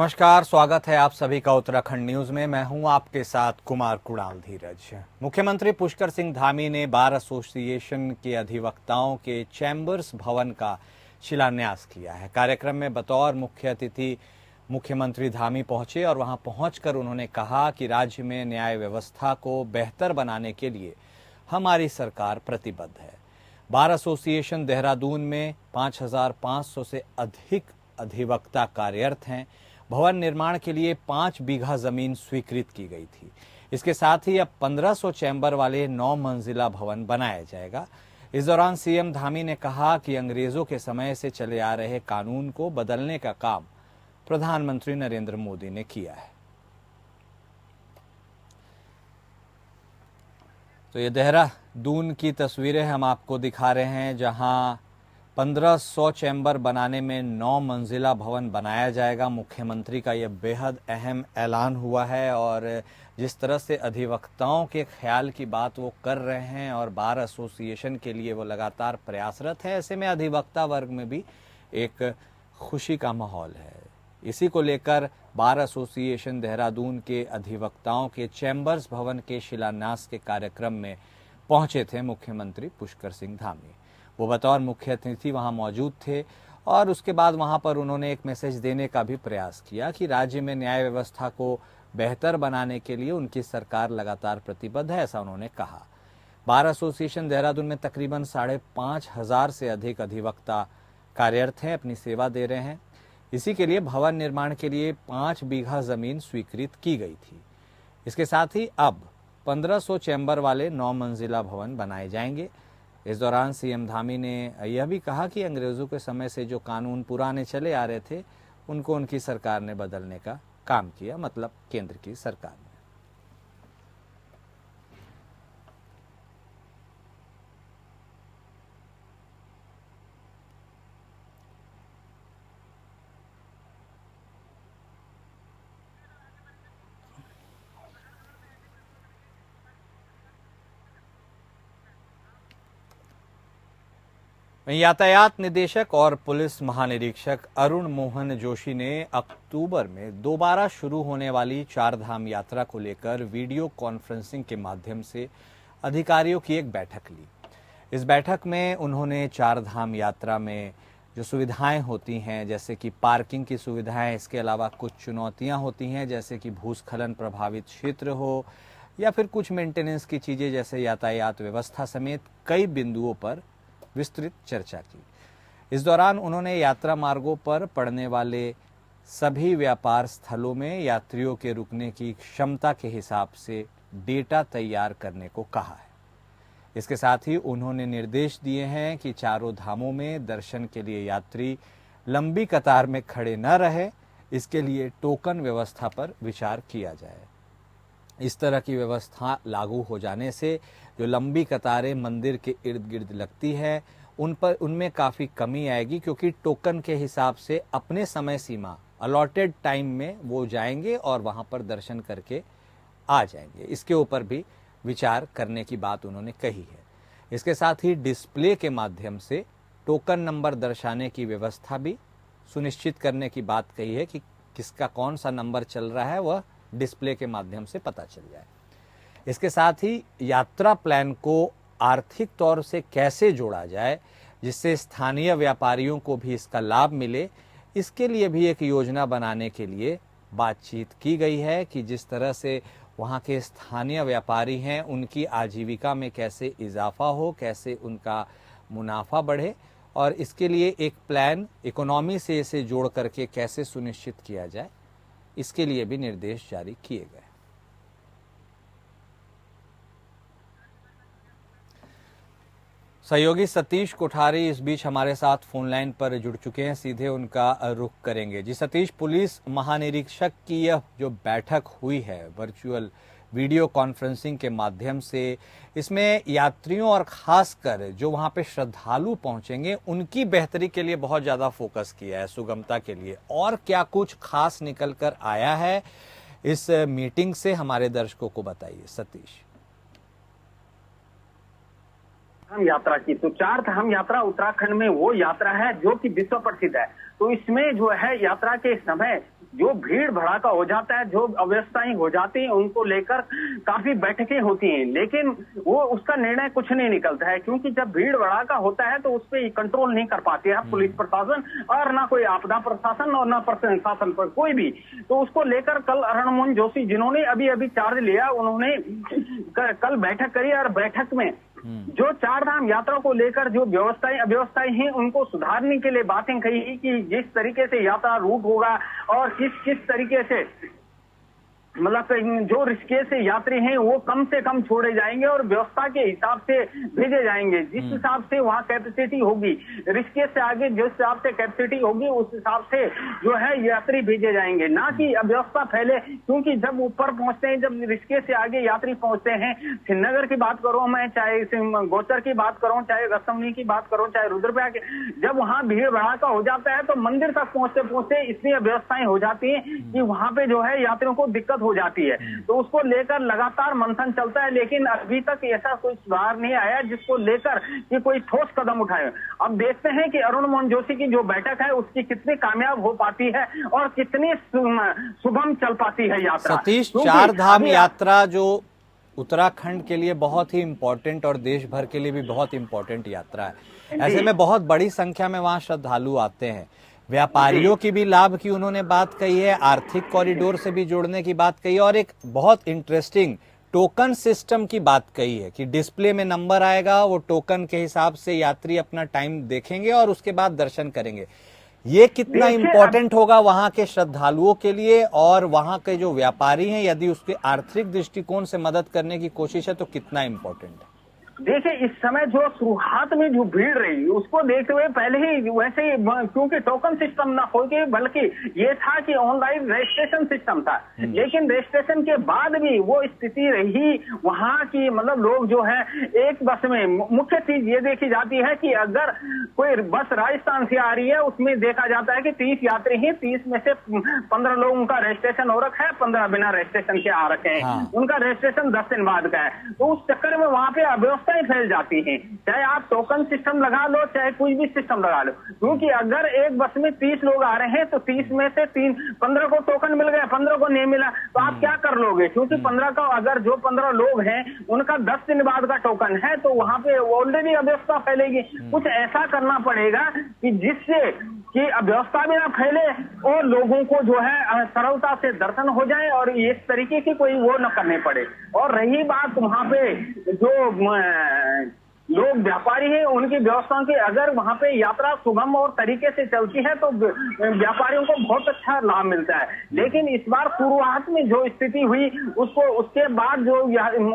नमस्कार, स्वागत है आप सभी का उत्तराखंड न्यूज में। मैं हूं आपके साथ कुमार कुणाल धीरज। मुख्यमंत्री पुष्कर सिंह धामी ने बार एसोसिएशन के अधिवक्ताओं के चैम्बर्स भवन का शिलान्यास किया है। कार्यक्रम में बतौर मुख्य अतिथि मुख्यमंत्री धामी पहुंचे और वहां पहुंचकर उन्होंने कहा कि राज्य में न्याय व्यवस्था को बेहतर बनाने के लिए हमारी सरकार प्रतिबद्ध है। बार एसोसिएशन देहरादून में 5,500 से अधिक अधिवक्ता कार्यरत हैं। भवन निर्माण के लिए 5 बीघा जमीन स्वीकृत की गई थी। इसके साथ ही अब 1500 चैम्बर वाले 9 मंजिला भवन बनाया जाएगा। इस दौरान सीएम धामी ने कहा कि अंग्रेजों के समय से चले आ रहे कानून को बदलने का काम प्रधानमंत्री नरेंद्र मोदी ने किया है। तो ये देहरादून की तस्वीरें हम आपको दिखा रहे हैं, जहां 1500 चैम्बर बनाने में 9 मंजिला भवन बनाया जाएगा। मुख्यमंत्री का यह बेहद अहम ऐलान हुआ है और जिस तरह से अधिवक्ताओं के ख्याल की बात वो कर रहे हैं और बार एसोसिएशन के लिए वो लगातार प्रयासरत है, ऐसे में अधिवक्ता वर्ग में भी एक खुशी का माहौल है। इसी को लेकर बार एसोसिएशन देहरादून के अधिवक्ताओं के चैम्बर्स भवन के शिलान्यास के कार्यक्रम में पहुंचे थे मुख्यमंत्री पुष्कर सिंह धामी। वो बतौर मुख्य अतिथि वहां मौजूद थे और उसके बाद वहां पर उन्होंने एक मैसेज देने का भी प्रयास किया कि राज्य में न्याय व्यवस्था को बेहतर बनाने के लिए उनकी सरकार लगातार प्रतिबद्ध है, ऐसा उन्होंने कहा। बार एसोसिएशन देहरादून में तकरीबन 5,500 से अधिक अधिवक्ता कार्यरत हैं, अपनी सेवा दे रहे हैं। इसी के लिए भवन निर्माण के लिए 5 बीघा जमीन स्वीकृत की गई थी। इसके साथ ही अब 1500 चैम्बर वाले 9 मंजिला भवन बनाए जाएंगे। इस दौरान सीएम धामी ने यह भी कहा कि अंग्रेजों के समय से जो कानून पुराने चले आ रहे थे उनको उनकी सरकार ने बदलने का काम किया, मतलब केंद्र की सरकार ने। यातायात निदेशक और पुलिस महानिरीक्षक अरुण मोहन जोशी ने अक्टूबर में दोबारा शुरू होने वाली चारधाम यात्रा को लेकर वीडियो कॉन्फ्रेंसिंग के माध्यम से अधिकारियों की एक बैठक ली। इस बैठक में उन्होंने चारधाम यात्रा में जो सुविधाएं होती हैं, जैसे कि पार्किंग की सुविधाएं, इसके अलावा कुछ चुनौतियां होती हैं जैसे कि भूस्खलन प्रभावित क्षेत्र हो या फिर कुछ मेंटेनेंस की चीजें जैसे यातायात व्यवस्था समेत कई बिंदुओं पर विस्तृत चर्चा की। इस दौरान उन्होंने यात्रा मार्गों पर पड़ने वाले सभी व्यापार स्थलों में यात्रियों के रुकने की क्षमता के हिसाब से डेटा तैयार करने को कहा है। इसके साथ ही उन्होंने निर्देश दिए हैं कि चारों धामों में दर्शन के लिए यात्री लंबी कतार में खड़े न रहे, इसके लिए टोकन व्यवस्था पर विचार किया जाए। इस तरह की व्यवस्था लागू हो जाने से जो लंबी कतारें मंदिर के इर्द गिर्द लगती है उनमें काफ़ी कमी आएगी, क्योंकि टोकन के हिसाब से अपने समय सीमा अलॉटेड टाइम में वो जाएंगे और वहाँ पर दर्शन करके आ जाएंगे। इसके ऊपर भी विचार करने की बात उन्होंने कही है। इसके साथ ही डिस्प्ले के माध्यम से टोकन नंबर दर्शाने की व्यवस्था भी सुनिश्चित करने की बात कही है कि किसका कौन सा नंबर चल रहा है वह डिस्प्ले के माध्यम से पता चल जाए। इसके साथ ही यात्रा प्लान को आर्थिक तौर से कैसे जोड़ा जाए जिससे स्थानीय व्यापारियों को भी इसका लाभ मिले, इसके लिए भी एक योजना बनाने के लिए बातचीत की गई है कि जिस तरह से वहाँ के स्थानीय व्यापारी हैं उनकी आजीविका में कैसे इजाफा हो, कैसे उनका मुनाफा बढ़े, और इसके लिए एक प्लान इकोनॉमी से इसे जोड़ करके कैसे सुनिश्चित किया जाए, इसके लिए भी निर्देश जारी किए गए। सहयोगी सतीश कोठारी इस बीच हमारे साथ फोन लाइन पर जुड़ चुके हैं, सीधे उनका रुख करेंगे। जी सतीश, पुलिस महानिरीक्षक की यह जो बैठक हुई है वर्चुअल वीडियो कॉन्फ्रेंसिंग के माध्यम से, इसमें यात्रियों और खासकर जो वहां पे श्रद्धालु पहुंचेंगे उनकी बेहतरी के लिए बहुत ज्यादा फोकस किया है, सुगमता के लिए। और क्या कुछ खास निकल कर आया है इस मीटिंग से, हमारे दर्शकों को बताइए सतीश। धाम यात्रा की। तो चार धाम यात्रा उत्तराखंड में वो यात्रा है जो कि विश्व प्रसिद्ध है। तो इसमें जो है यात्रा के समय जो भीड़ भड़ाका हो जाता है, जो अव्यवस्थाएं हो जाती हैं, उनको लेकर काफी बैठकें होती हैं, लेकिन वो उसका निर्णय कुछ नहीं निकलता है, क्योंकि जब भीड़ भड़ाका होता है तो उस पर कंट्रोल नहीं कर पाते हैं पुलिस प्रशासन, और ना कोई आपदा प्रशासन और ना प्रशासन पर कोई भी। तो उसको लेकर कल अरुण मोहन जोशी, जिन्होंने अभी अभी चार्ज लिया, उन्होंने कल बैठक करी और बैठक में जो चार धाम यात्रा को लेकर जो व्यवस्थाएं अव्यवस्थाएं हैं उनको सुधारने के लिए बातें कही कि जिस तरीके से यात्रा रूट होगा और किस तरीके से मतलब जो ऋषिकेश से यात्री हैं वो कम से कम छोड़े जाएंगे और व्यवस्था के हिसाब से भेजे जाएंगे। जिस हिसाब से वहाँ कैपेसिटी होगी, ऋषिकेश से आगे जिस हिसाब से कैपेसिटी होगी उस हिसाब से जो है यात्री भेजे जाएंगे, ना कि अव्यवस्था फैले। क्योंकि जब ऊपर पहुंचते हैं, जब ऋषिकेश से आगे यात्री पहुंचते हैं, श्रीनगर की बात करो, मैं चाहे गौचर की बात करूं, चाहे रसमनी की बात करूं, चाहे रुद्रप्रयाग, जब वहाँ भीड़ भड़ाका हो जाता है तो मंदिर तक पहुंचते पहुंचते इतनी अव्यवस्थाएं हो जाती है कि वहाँ पे जो है यात्रियों को दिक्कत हो जाती है। तो उसको लेकर लगातार मंथन चलता है, लेकिन अभी तक ऐसा कोई सुधार नहीं आया जिसको लेकर कि कोई ठोस कदम उठाए। अब देखते हैं कि अरुण मोहन जोशी की जो बैठक है उसकी कितनी कामयाब हो पाती है और कितनी सुगम चल पाती है यात्रा। सतीश, चार धाम यात्रा जो उत्तराखंड के लिए बहुत ही इंपॉर्टेंट और देश भर के लिए भी बहुत इंपॉर्टेंट यात्रा है, ऐसे में बहुत बड़ी संख्या में वहां श्रद्धालु आते हैं। व्यापारियों की भी लाभ की उन्होंने बात कही है, आर्थिक कॉरिडोर से भी जोड़ने की बात कही है, और एक बहुत इंटरेस्टिंग टोकन सिस्टम की बात कही है कि डिस्प्ले में नंबर आएगा, वो टोकन के हिसाब से यात्री अपना टाइम देखेंगे और उसके बाद दर्शन करेंगे। ये कितना इम्पोर्टेंट होगा वहां के श्रद्धालुओं के लिए, और वहां के जो व्यापारी हैं यदि उसके आर्थिक दृष्टिकोण से मदद करने की कोशिश है तो कितना इम्पोर्टेंट है? देखिए, इस समय जो शुरुआत में जो भीड़ रही उसको देखते हुए पहले ही वैसे ही, क्योंकि टोकन सिस्टम ना हो के बल्कि ये था कि ऑनलाइन रजिस्ट्रेशन सिस्टम था, लेकिन रजिस्ट्रेशन के बाद भी वो स्थिति रही वहां की, मतलब लोग जो है एक बस में, मुख्य चीज ये देखी जाती है कि अगर कोई बस राजस्थान से आ रही है उसमें देखा जाता है कि 30 यात्री हैं, 30 में से 15 लोगों का रजिस्ट्रेशन हो रखा है, 15 बिना रजिस्ट्रेशन के आ रखे हैं। उनका रजिस्ट्रेशन 10 दिन बाद का है। तो उस चक्कर में वहां पे अव्यवस्था फैल जाती है, चाहे आप टोकन सिस्टम लगा लो चाहे कोई भी सिस्टम लगा लो। क्योंकि अगर एक बस में 30 लोग आ रहे हैं तो 30 में से 15 को टोकन मिल गया, 15 को नहीं मिला, तो आप क्या कर लोगे? क्योंकि 15 का, अगर जो 15 लोग हैं उनका 10 दिन बाद का टोकन है तो वहां पे ऑलरेडी अव्यवस्था फैलेगी। कुछ ऐसा करना पड़ेगा कि जिससे कि अव्यवस्था भी ना फैले और लोगों को जो है सरलता से दर्शन हो जाए और इस तरीके की कोई वो न करने पड़े। और रही बात वहां पे जो लोग व्यापारी हैं उनकी व्यवस्थाओं की, अगर वहां पे यात्रा सुगम और तरीके से चलती है तो व्यापारियों को बहुत अच्छा लाभ मिलता है। लेकिन इस बार शुरुआत में जो स्थिति हुई उसको, उसके बाद जो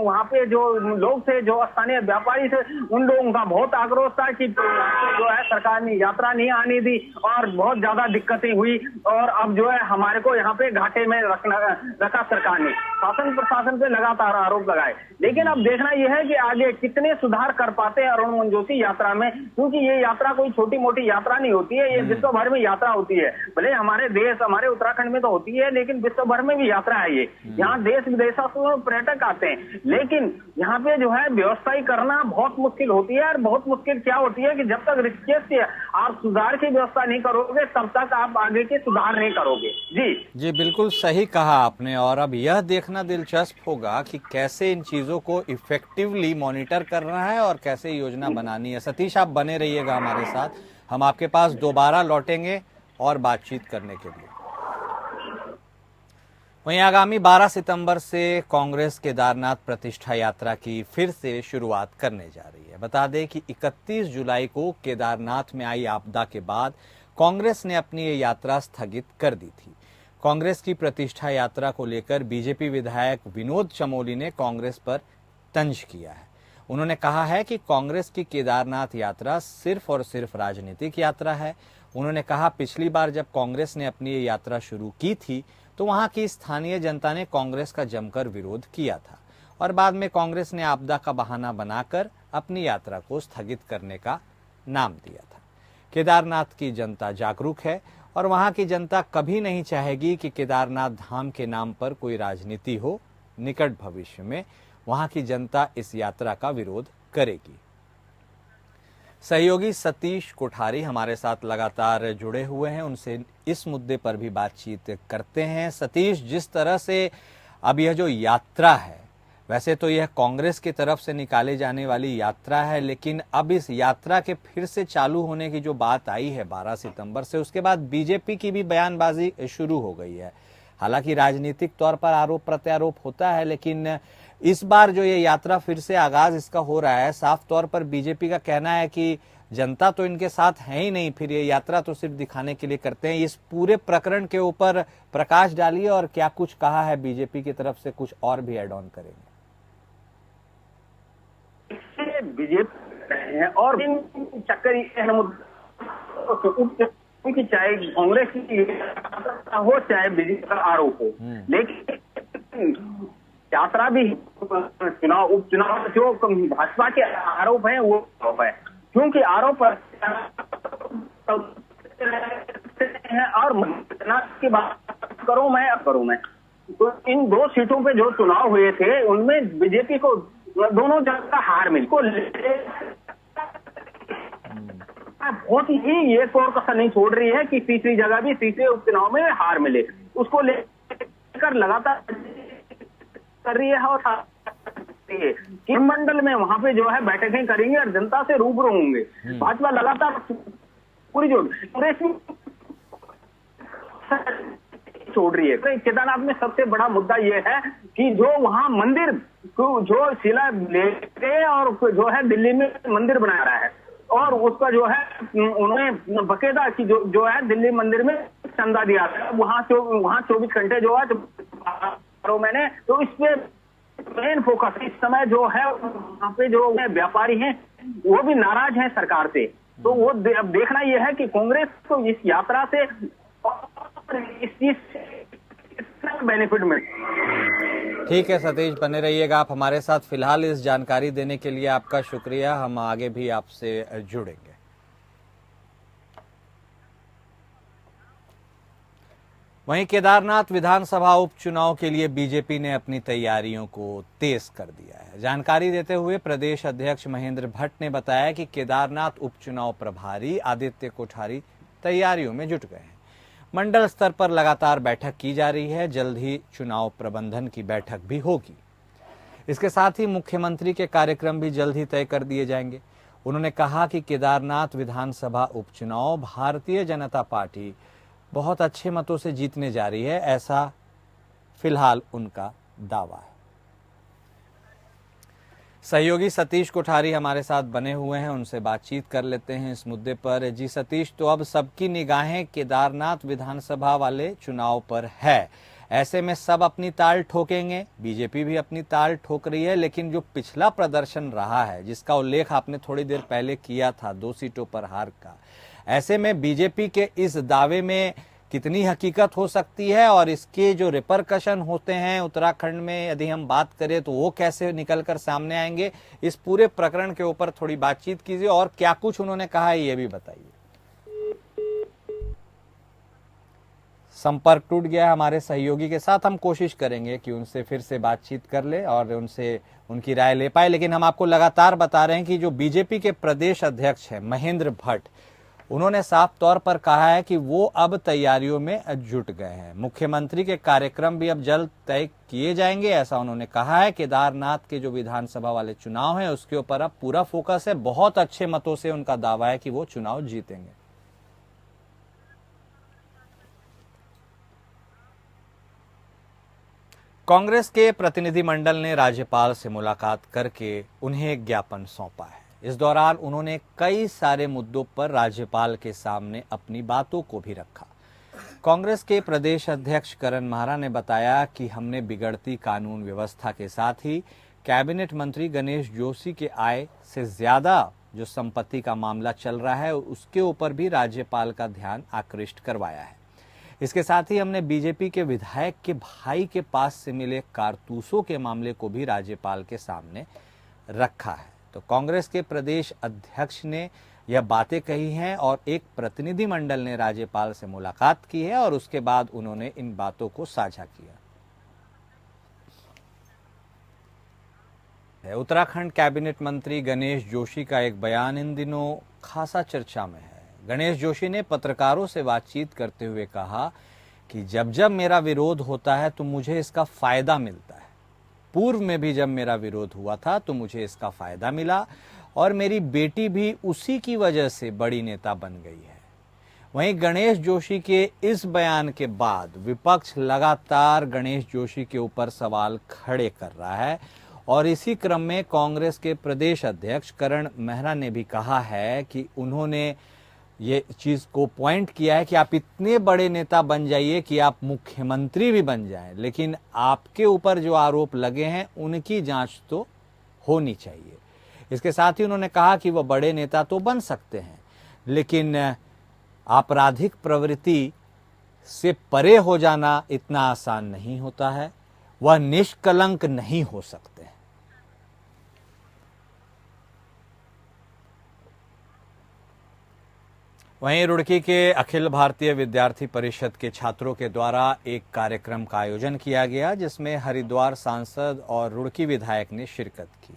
वहां पे जो लोग थे, जो स्थानीय व्यापारी थे, उन लोगों का बहुत आक्रोश था कि जो है सरकार ने यात्रा नहीं आने दी और बहुत ज्यादा दिक्कतें हुई और अब जो है हमारे को यहाँ पे घाटे में रखा सरकार ने। शासन प्रशासन पे लगातार आरोप लगाए, लेकिन अब देखना यह है कि आगे कितने सुधार कर पाते हैं अरुण मोहन जोशी यात्रा में, क्योंकि ये यात्रा कोई छोटी मोटी यात्रा नहीं होती है, ये विश्व भर में यात्रा होती है। भले हमारे देश, हमारे उत्तराखंड में तो होती है, लेकिन विश्व भर में भी यात्रा है ये। यहाँ देश विदेशों से पर्यटक आते हैं, लेकिन यहाँ पे जो है व्यवस्था करना बहुत मुश्किल होती है। और बहुत मुश्किल क्या होती है कि जब तक ऋषिकेश से आप सुधार की व्यवस्था नहीं करोगे तब तक आप आगे के सुधार नहीं करोगे। जी बिल्कुल सही कहा आपने। और अब यह देखना दिलचस्प होगा कि कैसे इन चीजों को इफेक्टिवली मॉनिटर करना है और कैसे योजना बनानी है। सतीश, आप बने रहिएगा हमारे साथ, हम आपके पास दोबारा लौटेंगे और बातचीत करने के लिए। वहीं आगामी 12 सितंबर से कांग्रेस केदारनाथ प्रतिष्ठा यात्रा की फिर से शुरुआत करने जा रही है। बता दें कि 31 जुलाई को केदारनाथ में आई आपदा के बाद कांग्रेस ने अपनी ये यात्रा स्थगित कर दी थी। कांग्रेस की प्रतिष्ठा यात्रा को लेकर बीजेपी विधायक विनोद चमोली ने कांग्रेस पर तंज किया है। उन्होंने कहा है कि कांग्रेस की केदारनाथ यात्रा सिर्फ और सिर्फ राजनीतिक यात्रा है। उन्होंने कहा, पिछली बार जब कांग्रेस ने अपनी ये यात्रा शुरू की थी तो वहां की स्थानीय जनता ने कांग्रेस का जमकर विरोध किया था और बाद में कांग्रेस ने आपदा का बहाना बनाकर अपनी यात्रा को स्थगित करने का नाम दिया था। केदारनाथ की जनता जागरूक है और वहां की जनता कभी नहीं चाहेगी कि केदारनाथ धाम के नाम पर कोई राजनीति हो। निकट भविष्य में वहां की जनता इस यात्रा का विरोध करेगी। सहयोगी सतीश कोठारी हमारे साथ लगातार जुड़े हुए हैं, उनसे इस मुद्दे पर भी बातचीत करते हैं। सतीश, जिस तरह से अब यह जो यात्रा है, वैसे तो यह कांग्रेस की तरफ से निकाले जाने वाली यात्रा है, लेकिन अब इस यात्रा के फिर से चालू होने की जो बात आई है 12 सितंबर से, उसके बाद बीजेपी की भी बयानबाजी शुरू हो गई है। हालांकि राजनीतिक तौर पर आरोप प्रत्यारोप होता है, लेकिन इस बार जो ये यात्रा फिर से आगाज इसका हो रहा है, साफ तौर पर बीजेपी का कहना है कि जनता तो इनके साथ है ही नहीं, फिर ये यात्रा तो सिर्फ दिखाने के लिए करते हैं। इस पूरे प्रकरण के ऊपर प्रकाश डालिए और क्या कुछ कहा है बीजेपी की तरफ से, कुछ और भी एड ऑन करेंगे। बीजेपी और चक्कर की चाहे कांग्रेस की हो चाहे बीजेपी का आरोप हो, लेकिन यात्रा भी चुनाव उपचुनाव जो भाजपा के आरोप है वो आरोप है, क्योंकि आरोप और की बात करूं मैं तो इन 2 सीटों पे जो चुनाव हुए थे उनमें बीजेपी को दोनों जगह हार मिली को बहुत ही ये तौर कसर नहीं छोड़ रही है कि तीसरी जगह भी तीसरे उपचुनाव में हार मिले, उसको लेकर लगातार कर रही है और कि मंडल में वहां पे जो है बैठकें करेंगे और जनता से रूबरू होंगे। भाजपा लगातार पूरी जो छोड़ रही है। केदारनाथ में सबसे बड़ा मुद्दा यह है कि जो वहां मंदिर जो शिला लेके और जो है दिल्ली में मंदिर बना रहा है और उसका जो है उन्होंने बकायदा की जो है दिल्ली मंदिर में चंदा दिया था, वहां 24 घंटे जो है मैंने तो इस पे मेन फोकस इस समय जो है वहां पे जो व्यापारी हैं वो भी नाराज हैं सरकार से। तो वो अब देखना यह है कि कांग्रेस को इस यात्रा से इस चीज बेनिफिट मिले। ठीक है सतीश, बने रहिएगा आप हमारे साथ। फिलहाल इस जानकारी देने के लिए आपका शुक्रिया, हम आगे भी आपसे जुड़ेंगे। वहीं केदारनाथ विधानसभा उपचुनाव के लिए बीजेपी ने अपनी तैयारियों को तेज कर दिया है। जानकारी देते हुए प्रदेश अध्यक्ष महेंद्र भट्ट ने बताया कि केदारनाथ उपचुनाव प्रभारी आदित्य कोठारी तैयारियों में जुट गए हैं। मंडल स्तर पर लगातार बैठक की जा रही है, जल्द ही चुनाव प्रबंधन की बैठक भी होगी। इसके साथ ही मुख्यमंत्री के कार्यक्रम भी जल्द ही तय कर दिए जाएंगे। उन्होंने कहा कि केदारनाथ विधानसभा उपचुनाव भारतीय जनता पार्टी बहुत अच्छे मतों से जीतने जा रही है, ऐसा फिलहाल उनका दावा है। सहयोगी सतीश कोठारी हमारे साथ बने हुए हैं, उनसे बातचीत कर लेते हैं इस मुद्दे पर। जी सतीश, तो अब सबकी निगाहें केदारनाथ विधानसभा वाले चुनाव पर है, ऐसे में सब अपनी ताल ठोकेंगे, बीजेपी भी अपनी ताल ठोक रही है, लेकिन जो पिछला प्रदर्शन रहा है जिसका उल्लेख आपने थोड़ी देर पहले किया था 2 सीटों पर हार का, ऐसे में बीजेपी के इस दावे में कितनी हकीकत हो सकती है और इसके जो रिपरकशन होते हैं उत्तराखंड में यदि हम बात करें तो वो कैसे निकलकर सामने आएंगे, इस पूरे प्रकरण के ऊपर थोड़ी बातचीत कीजिए और क्या कुछ उन्होंने कहा है ये भी बताइए। संपर्क टूट गया हमारे सहयोगी के साथ, हम कोशिश करेंगे कि उनसे फिर से बातचीत कर ले और उनसे उनकी राय ले पाए, लेकिन हम आपको लगातार बता रहे हैं कि जो बीजेपी के प्रदेश अध्यक्ष हैं महेंद्र भट्ट, उन्होंने साफ तौर पर कहा है कि वो अब तैयारियों में जुट गए हैं। मुख्यमंत्री के कार्यक्रम भी अब जल्द तय किए जाएंगे, ऐसा उन्होंने कहा है। केदारनाथ के जो विधानसभा वाले चुनाव हैं उसके ऊपर अब पूरा फोकस है, बहुत अच्छे मतों से उनका दावा है कि वो चुनाव जीतेंगे। कांग्रेस के प्रतिनिधिमंडल ने राज्यपाल से मुलाकात करके उन्हें एक ज्ञापन सौंपा है। इस दौरान उन्होंने कई सारे मुद्दों पर राज्यपाल के सामने अपनी बातों को भी रखा। कांग्रेस के प्रदेश अध्यक्ष करण माहरा ने बताया कि हमने बिगड़ती कानून व्यवस्था के साथ ही कैबिनेट मंत्री गणेश जोशी के आय से ज्यादा जो संपत्ति का मामला चल रहा है उसके ऊपर भी राज्यपाल का ध्यान आकृष्ट करवाया है। इसके साथ ही हमने बीजेपी के विधायक के भाई के पास से मिले कारतूसों के मामले को भी राज्यपाल के सामने रखा है। तो कांग्रेस के प्रदेश अध्यक्ष ने यह बातें कही हैं और एक प्रतिनिधिमंडल ने राज्यपाल से मुलाकात की है और उसके बाद उन्होंने इन बातों को साझा किया। उत्तराखंड कैबिनेट मंत्री गणेश जोशी का एक बयान इन दिनों खासा चर्चा में है। गणेश जोशी ने पत्रकारों से बातचीत करते हुए कहा कि जब जब मेरा विरोध होता है तो मुझे इसका फायदा मिलता है। पूर्व में भी जब मेरा विरोध हुआ था तो मुझे इसका फायदा मिला और मेरी बेटी भी उसी की वजह से बड़ी नेता बन गई है। वहीं गणेश जोशी के इस बयान के बाद विपक्ष लगातार गणेश जोशी के ऊपर सवाल खड़े कर रहा है और इसी क्रम में कांग्रेस के प्रदेश अध्यक्ष करण मेहरा ने भी कहा है कि उन्होंने ये चीज को पॉइंट किया है कि आप इतने बड़े नेता बन जाइए कि आप मुख्यमंत्री भी बन जाएं, लेकिन आपके ऊपर जो आरोप लगे हैं उनकी जांच तो होनी चाहिए। इसके साथ ही उन्होंने कहा कि वह बड़े नेता तो बन सकते हैं, लेकिन आपराधिक प्रवृत्ति से परे हो जाना इतना आसान नहीं होता है। वह निष्कलंक नहीं हो सकते हैं। वहीं रुड़की के अखिल भारतीय विद्यार्थी परिषद के छात्रों के द्वारा एक कार्यक्रम का आयोजन किया गया, जिसमें हरिद्वार सांसद और रुड़की विधायक ने शिरकत की।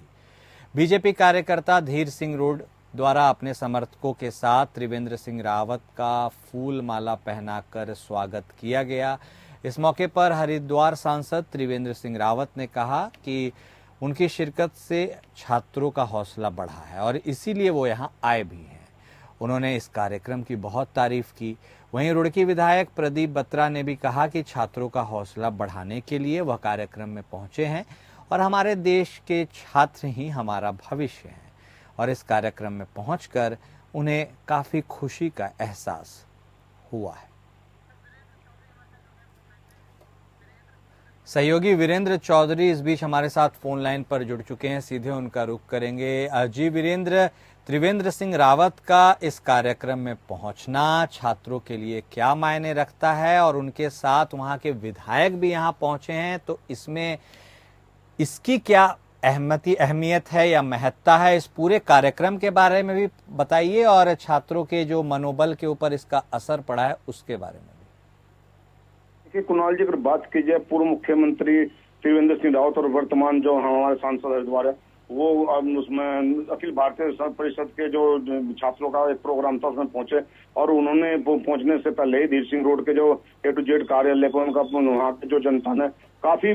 बीजेपी कार्यकर्ता धीर सिंह रोड द्वारा अपने समर्थकों के साथ त्रिवेंद्र सिंह रावत का फूल माला पहनाकर स्वागत किया गया। इस मौके पर हरिद्वार सांसद त्रिवेंद्र सिंह रावत ने कहा कि उनकी शिरकत से छात्रों का हौसला बढ़ा है और इसीलिए वो यहाँ आए भी हैं। उन्होंने इस कार्यक्रम की बहुत तारीफ की। वहीं रुड़की विधायक प्रदीप बत्रा ने भी कहा कि छात्रों का हौसला बढ़ाने के लिए वह कार्यक्रम में पहुंचे हैं और हमारे देश के छात्र ही हमारा भविष्य हैं और इस कार्यक्रम में पहुंचकर उन्हें काफी खुशी का एहसास हुआ है। सहयोगी वीरेंद्र चौधरी इस बीच हमारे साथ फोन लाइन पर जुड़ चुके हैं, सीधे उनका रुख करेंगे। जी वीरेंद्र, त्रिवेंद्र सिंह रावत का इस कार्यक्रम में पहुंचना छात्रों के लिए क्या मायने रखता है और उनके साथ वहां के विधायक भी यहां पहुंचे हैं, तो इसमें इसकी क्या अहमियत है या महत्ता है? इस पूरे कार्यक्रम के बारे में भी बताइए और छात्रों के जो मनोबल के ऊपर इसका असर पड़ा है उसके बारे में भी। देखिए कुणाल जी, अगर बात की जाए पूर्व मुख्यमंत्री त्रिवेंद्र सिंह रावत और वर्तमान जो हमारे सांसद हरिद्वार है, वो उसमें अखिल भारतीय परिषद के जो छात्रों का एक प्रोग्राम था उसमें पहुंचे और उन्होंने पहुंचने से पहले ही धीर सिंह रोड के जो A to Z कार्यालय पर उनका वहाँ की जो जनता ने काफी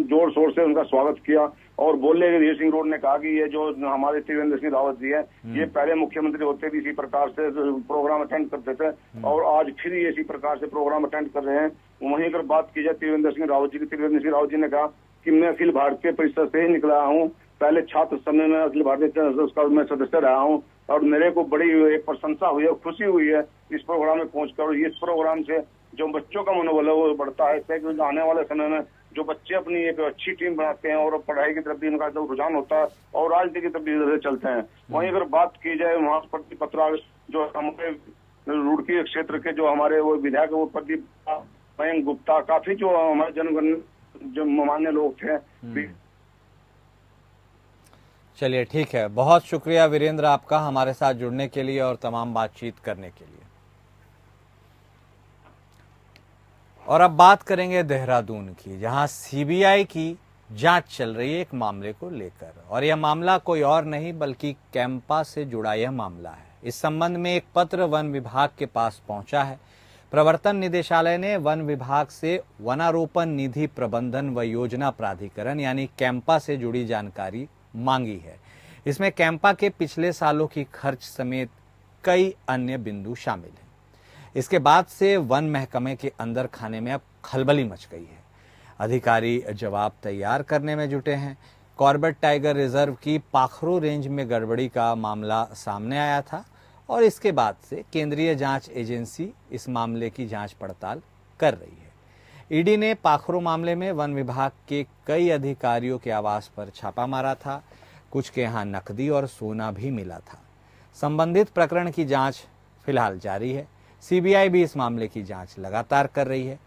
जोर शोर से उनका स्वागत किया और बोले धीर सिंह रोड ने कहा कि ये जो हमारे त्रिवेंद्र सिंह रावत जी है, ये पहले मुख्यमंत्री होते भी इसी प्रकार से प्रोग्राम अटेंड करते थे और आज फिर ये इसी प्रकार से प्रोग्राम अटेंड कर रहे हैं। वहीं अगर बात की जाए त्रिवेंद्र सिंह रावत जी ने कहा कि मैं अखिल भारतीय परिषद से ही निकला हूँ, पहले छात्र समय में अखिल भारतीय में सदस्य रहा हूँ और मेरे को बड़ी एक प्रशंसा हुई है, खुशी हुई है इस प्रोग्राम में पहुंचकर। इस प्रोग्राम से जो बच्चों का मनोबल है वो बढ़ता है, क्योंकि आने वाले समय में जो बच्चे अपनी एक अच्छी टीम बनाते हैं और पढ़ाई की तरफ भी उनका जो रुझान होता है और राजनीति की तरफ भी चलते हैं। वहीं अगर बात की जाए वहाँ प्रदीप बत्रा जो हमारे रुड़की क्षेत्र के जो हमारे वो विधायक वो प्रदीप मयंक गुप्ता, काफी जो हमारे जनगण जो मान्य लोग थे। चलिए ठीक है, बहुत शुक्रिया वीरेंद्र आपका हमारे साथ जुड़ने के लिए और तमाम बातचीत करने के लिए। और अब बात करेंगे देहरादून की, जहां सीबीआई की जांच चल रही है एक मामले को लेकर, और यह मामला कोई और नहीं बल्कि कैंपा से जुड़ा यह मामला है। इस संबंध में एक पत्र वन विभाग के पास पहुंचा है। प्रवर्तन निदेशालय ने वन विभाग से वनारोपण निधि प्रबंधन व योजना प्राधिकरण यानी कैंपा से जुड़ी जानकारी मांगी है। इसमें कैंपा के पिछले सालों की खर्च समेत कई अन्य बिंदु शामिल हैं। इसके बाद से वन महकमे के अंदर खाने में अब खलबली मच गई है। अधिकारी जवाब तैयार करने में जुटे हैं। कॉर्बेट टाइगर रिजर्व की पाखरो रेंज में गड़बड़ी का मामला सामने आया था और इसके बाद से केंद्रीय जांच एजेंसी इस मामले की जांच पड़ताल कर रही है। ईडी ने पाखरो मामले में वन विभाग के कई अधिकारियों के आवास पर छापा मारा था। कुछ के यहाँ नकदी और सोना भी मिला था। संबंधित प्रकरण की जांच फिलहाल जारी है। सीबीआई भी इस मामले की जांच लगातार कर रही है।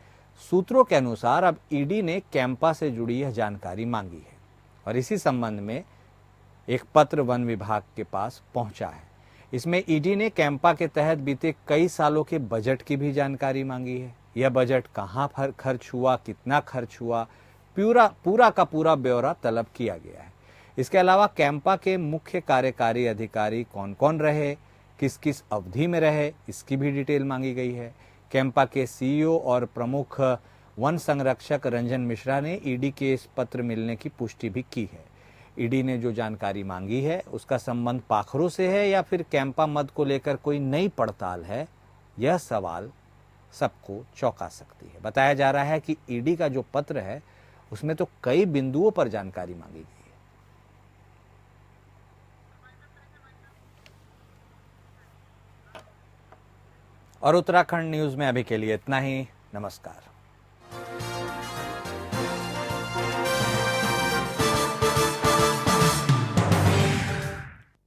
सूत्रों के अनुसार अब ईडी ने कैंपा से जुड़ी यह जानकारी मांगी है और इसी संबंध में एक पत्र वन विभाग के पास पहुंचा है। इसमें ईडी ने कैंपा के तहत बीते कई सालों के बजट की भी जानकारी मांगी है। यह बजट कहां पर खर्च हुआ, कितना खर्च हुआ, पूरा का पूरा ब्यौरा तलब किया गया है। इसके अलावा कैंपा के मुख्य कार्यकारी अधिकारी कौन कौन रहे, किस किस अवधि में रहे, इसकी भी डिटेल मांगी गई है। कैंपा के सीईओ और प्रमुख वन संरक्षक रंजन मिश्रा ने ईडी के इस पत्र मिलने की पुष्टि भी की है। ईडी ने जो जानकारी मांगी है उसका संबंध पाखरों से है या फिर कैंपा मद को लेकर कोई नई पड़ताल है, यह सवाल सबको चौंका सकती है। बताया जा रहा है कि ईडी का जो पत्र है उसमें तो कई बिंदुओं पर जानकारी मांगी गई है। और उत्तराखंड न्यूज में अभी के लिए इतना ही। नमस्कार।